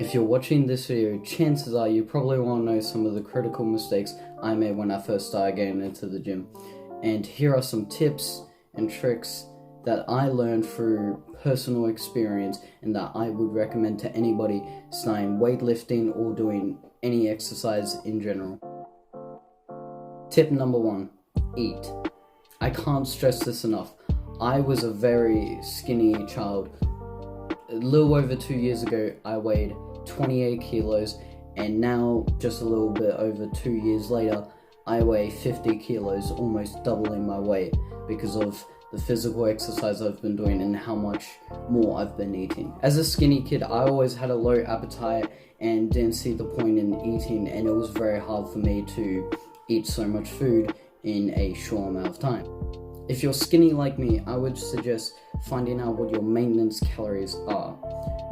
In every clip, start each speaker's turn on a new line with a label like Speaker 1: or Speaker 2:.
Speaker 1: If you're watching this video, chances are you probably want to know some of the critical mistakes I made when I first started getting into the gym. And here are some tips and tricks that I learned through personal experience and that I would recommend to anybody starting weightlifting or doing any exercise in general. Tip number 1, eat. I can't stress this enough. I was a very skinny child. A little over 2 years ago, I weighed 28 kilos, and now, just a little bit over 2 years later, I weigh 50 kilos, almost doubling my weight because of the physical exercise I've been doing and how much more I've been eating. As a skinny kid, I always had a low appetite and didn't see the point in eating, and it was very hard for me to eat so much food in a short amount of time. If you're skinny like me, I would suggest finding out what your maintenance calories are.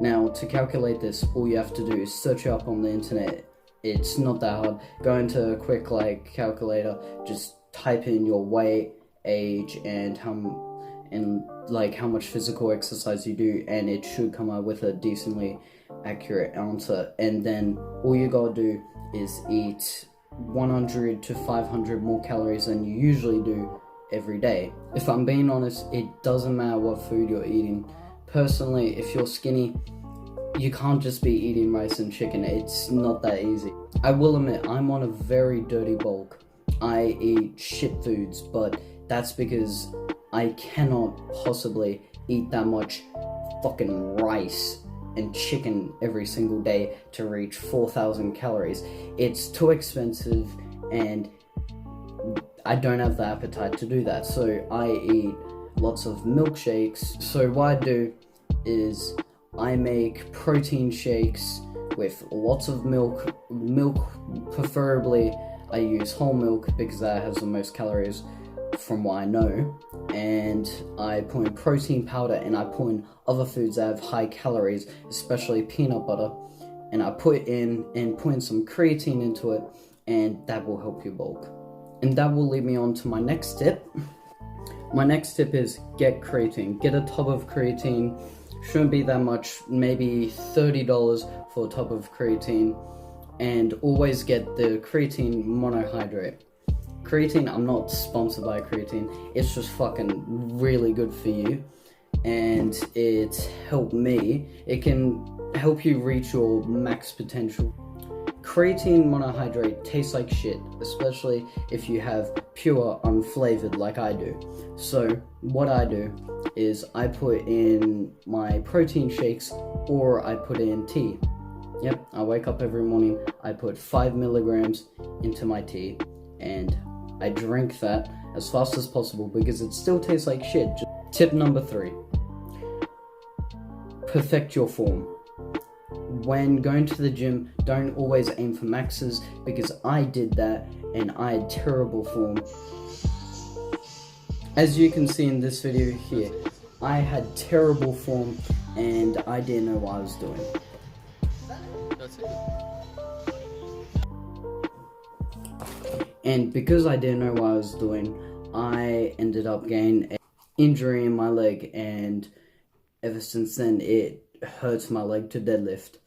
Speaker 1: Now, to calculate this, all you have to do is search it up on the internet. It's not that hard. Go into a quick calculator, just type in your weight, age, and how much physical exercise you do, and it should come out with a decently accurate answer. And then all you gotta do is eat 100 to 500 more calories than you usually do every day. If I'm being honest, it doesn't matter what food you're eating. Personally, if you're skinny, you can't just be eating rice and chicken. It's not that easy. I will admit, I'm on a very dirty bulk. I eat shit foods, but that's because I cannot possibly eat that much fucking rice and chicken every single day to reach 4,000 calories. It's too expensive, and I don't have the appetite to do that, so I eat lots of milkshakes. So what I do is I make protein shakes with lots of milk, preferably I use whole milk because that has the most calories from what I know, and I put in protein powder, and I put in other foods that have high calories, especially peanut butter, and I put in some creatine into it, and that will help you bulk. And that will lead me on to my next tip. My next tip is get creatine. Get a tub of creatine. Shouldn't be that much, maybe $30 for a tub of creatine. And always get the creatine monohydrate. Creatine, I'm not sponsored by creatine. It's just fucking really good for you. And it helped me. It can help you reach your max potential. Creatine monohydrate tastes like shit, especially if you have pure unflavored like I do. So what I do is I put in my protein shakes, or I put in tea. Yep, I wake up every morning, I put 5 milligrams into my tea, and I drink that as fast as possible because it still tastes like shit. Tip number 3, perfect your form. When going to the gym, don't always aim for maxes, because I did that and I had terrible form. As you can see in this video here, I had terrible form and I didn't know what I was doing. That's it. And because I didn't know what I was doing, I ended up getting an injury in my leg, and ever since then it hurts my leg to deadlift.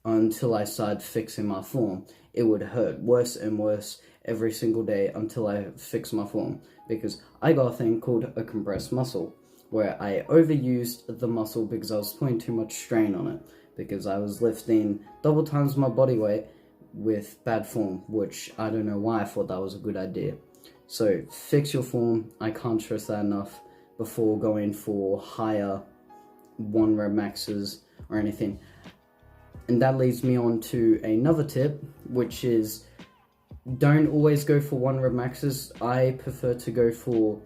Speaker 1: Until I started fixing my form, it would hurt worse and worse every single day until I fixed my form, because I got a thing called a compressed muscle, where I overused the muscle because I was putting too much strain on it, because I was lifting double times my body weight with bad form, which I don't know why I thought that was a good idea. So fix your form, I can't stress that enough, before going for higher 1 rep maxes or anything. And that leads me on to another tip, which is don't always go for 1 rep maxes. I prefer to go for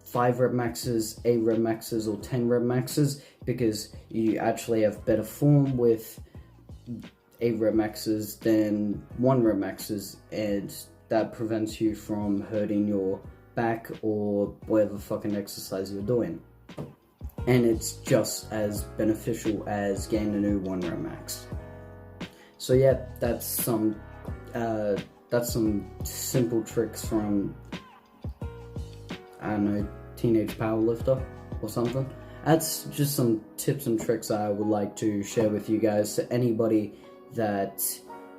Speaker 1: 5 rep maxes, 8 rep maxes, or 10 rep maxes, because you actually have better form with 8 rep maxes than 1 rep maxes, and that prevents you from hurting your back or whatever fucking exercise you're doing. And it's just as beneficial as getting a new 1 rep max. So yeah, that's some simple tricks from, I don't know, Teenage Powerlifter or something. that's just some tips and tricks I would like to share with you guys. To anybody that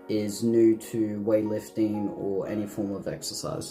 Speaker 1: is new to weightlifting or any form of exercise.